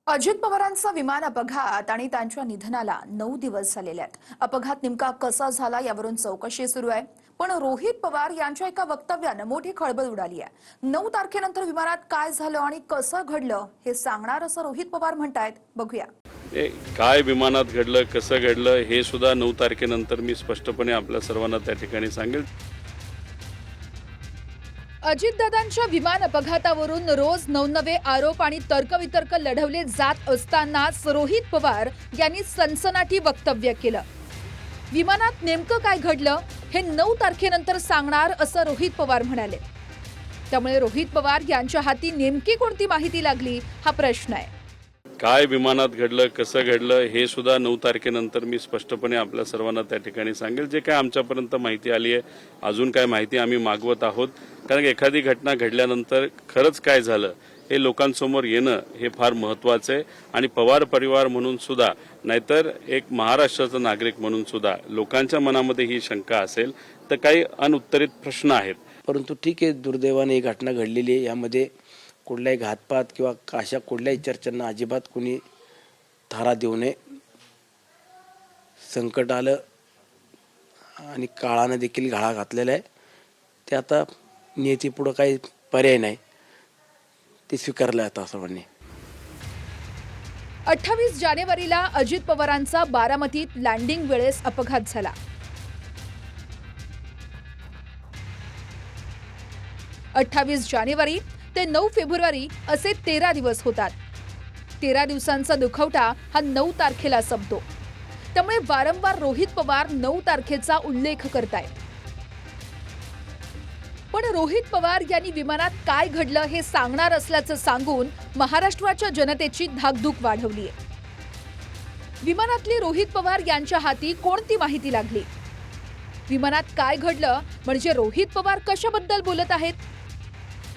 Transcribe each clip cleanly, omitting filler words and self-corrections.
अजित पवारांचा विमान अपघात आणि त्यांच्या निधनाला 9 दिवस झालेले आहेत. अपघात नेमका कसा झाला यावरून चौकशी सुरू आहे. पण रोहित पवार यांच्या एका वक्तव्यानं मोठी खळबळ उडाली आहे. 9 तारखेनंतर विमानात काय झालं आणि कसं घडलं हे सांगणार असं रोहित पवार म्हणतायत. बघूया. काय विमानात घडलं, कसं घडलं हे सुद्धा 9 तारखेनंतर मी स्पष्टपणे आपल्या सर्वांना त्या ठिकाणी सांगेल. अजितदादांच्या विमान अपघातावरून रोज नवनवे आरोप आणि तर्कवितर्क लढवले जात असतानाच रोहित पवार यांनी सनसनाटी वक्तव्य केलं. विमानात नेमकं काय घडलं हे 9 तारखेनंतर सांगणार असं रोहित पवार म्हणाले. त्यामुळे रोहित पवार यांच्या हाती नेमकी कोणती माहिती लागली हा प्रश्न आहे. काय विमानात घडलं, कसं घडलं हे सुद्धा 9 तारखेनंतर मी स्पष्टपणे आपल्या सर्वांना त्या ठिकाणी सांगेल. जे काय आमच्यापर्यंत माहिती आली आहे, अजून काय माहिती आम्ही मागवत आहोत. कारण एखादी घटना घडल्यानंतर खरंच काय झालं हे लोकांसमोर येणं हे फार महत्त्वाचं आहे. आणि पवार परिवार म्हणून सुद्धा, नाहीतर एक महाराष्ट्राचा नागरिक म्हणून सुद्धा लोकांच्या मनामध्ये ही शंका असेल तर काही अनुत्तरित प्रश्न आहेत. परंतु ठीक आहे, दुर्दैवाने ही घटना घडलेली आहे. यामध्ये कुठलाही घातपात किंवा अशा कुठल्याही चर्चांना अजिबात कोणी थारा देऊ नये. संकट आलं आणि काळानं देखील घाळा घातलेला आहे. ते आता नियतीपुढं काही पर्याय नाही, ते स्वीकारलं आता सर्वांनी. 28 जानेवारीला अजित पवारांचा बारामतीत लँडिंग वेळेस अपघात झाला. 28 जानेवारी ते 9 फेब्रुवारी असे 13 दिवस होतात. 13 दिवसांचा दुखवटा हा 9 तारखेला संपतो. त्यामुळे वारंवार रोहित पवार 9 तारखेचा उल्लेख करतायत. पण रोहित पवार यांनी विमानात काय घडलं हे सांगणार असल्याचं सांगून महाराष्ट्राच्या जनतेची धाकधूक वाढवली आहे. विमानातली रोहित पवार यांच्या हाती कोणती माहिती लागली? विमानात काय घडलं म्हणजे रोहित पवार कशाबद्दल बोलत आहेत?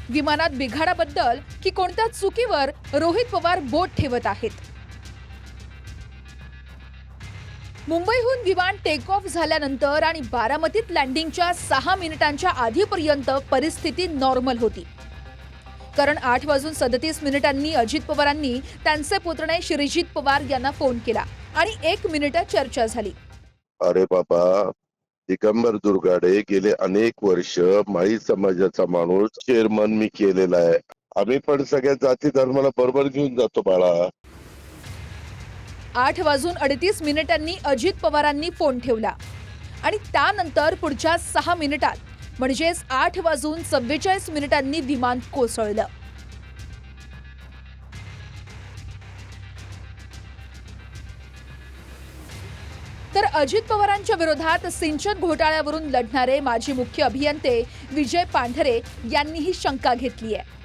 विमानात बिघाडाबद्दल की कोणत्या चुकीवर रोहित पवार बोट ठेवत आहेत? मुंबईहून विमान टेक ऑफ झाल्यानंतर आणि बारामतीत लँडिंगच्या 6 मिनिटांच्या आधीपर्यंत परिस्थिती नॉर्मल होती. कारण 8:37 अजित पवारांनी त्यांचे पुतणे श्रीजित पवार यांना फोन केला आणि 1 मिनिट चर्चा झाली. अरे बाबा, दिगंबर दुर्गाडे गेले अनेक वर्ष माळी समाजाचा माणूस, चेअरमन मी केलेला आहे. आम्ही पण सगळ्या जाती धर्माला बरोबर घेऊन जातो बाळा. 8:38 अजित पवारांनी फोन ठेवला आणि त्यानंतर पुढच्या 6 मिनिटात म्हणजेच 8:44 विमान कोसळलं. तर अजित पवारांच्या विरोधात सिंचन घोटाळ्यावरून लढणारे माजी मुख्य अभियंते विजय पांढरे यांनी ही शंका घेतली आहे.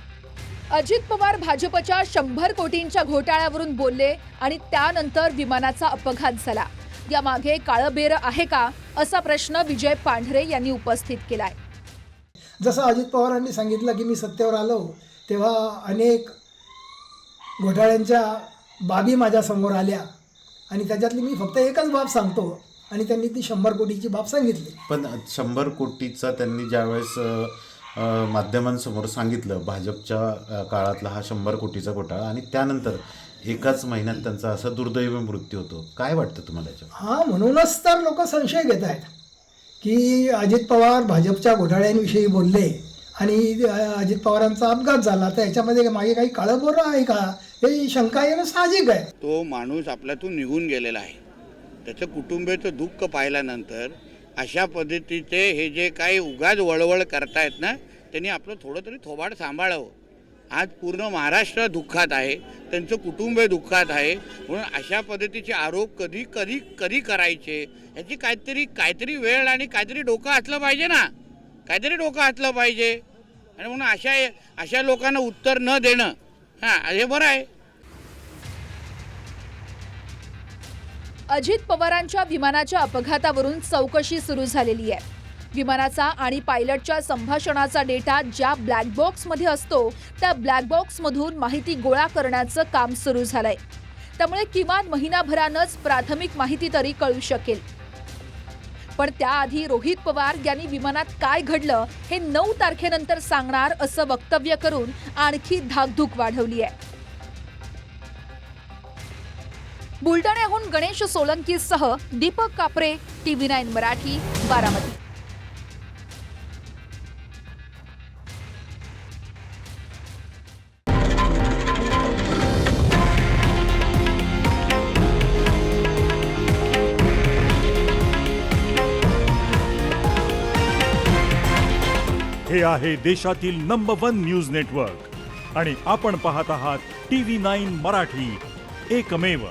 अजित पवार भाजपच्या 100 कोटींच्या घोटाळ्यावरून बोलले आणि त्यानंतर विमानाचा अपघात झाला. यामागे काळबेर आहे का असा प्रश्न विजय पांढरे यांनी उपस्थित केलाय. जसं अजित पवारांनी सांगितलं की मी सत्तेवर आलो तेव्हा अनेक घोटाळ्यांच्या बाबी माझ्यासमोर आल्या आणि त्याच्यातली मी फक्त एकच बाब सांगतो आणि त्यांनी ती 100 कोटीची बाब सांगितली. पण 100 कोटीचा त्यांनी ज्यावेळेस माध्यमांसमोर सांगितलं, भाजपच्या काळातला हा 100 कोटीचा घोटाळा, आणि त्यानंतर एकाच महिन्यात त्यांचा असा दुर्दैवी मृत्यू होतो. काय वाटतं तुम्हाला याच्यावर? हां, म्हणूनच तर लोक संशय घेत आहेत की अजित पवार भाजपच्या घोटाळ्यांविषयी बोलले आणि अजित पवारांचा अपघात झाला, तर याच्यामध्ये मागे काही काळबोर आहे का हे शंका येणं साहजिक आहे. तो माणूस आपल्यातून निघून गेलेला आहे. त्याचं कुटुंबियाचं दुःख पाहिल्यानंतर अशा पद्धतीचे हे जे काही उगाच वळवळ करतायत ना, त्यांनी आपलं थोडं तरी थोबाड सांभाळावं. आज पूर्ण महाराष्ट्र दुःखात आहे, त्यांचं कुटुंब दुःखात आहे. म्हणून अशा पद्धतीचे आरोप कधी कधी कधी करायचे याची काहीतरी वेळ आणि काहीतरी डोकं असलं पाहिजे ना, काहीतरी डोकं असलं पाहिजे. आणि म्हणून अशा लोकांना उत्तर न देणं हे बरं आहे. अजित पवारांच्या विमानाच्या अपघातावरून चौकशी सुरू झालेली आहे. विमानाचा आणि पायलटच्या संभाषणाचा डेटा ज्या ब्लॅक बॉक्समध्ये असतो त्या ब्लॅक बॉक्समधून माहिती गोळा करण्याचं काम सुरू झालंय. त्यामुळे किमान महिनाभरानंच प्राथमिक माहिती तरी कळू शकेल. पण त्याआधी रोहित पवार यांनी विमानात काय घडलं हे 9 तारखेनंतर सांगणार असं वक्तव्य करून आणखी धाकधूक वाढवली आहे. बुलढाण्याहून गणेश सोलंकीसह दीपक कापरे, TV9 मराठी, बारामती. हे आहे देशातील नंबर 1 न्यूज नेटवर्क आणि आपण पाहत आहात TV9 मराठी, एकमेव.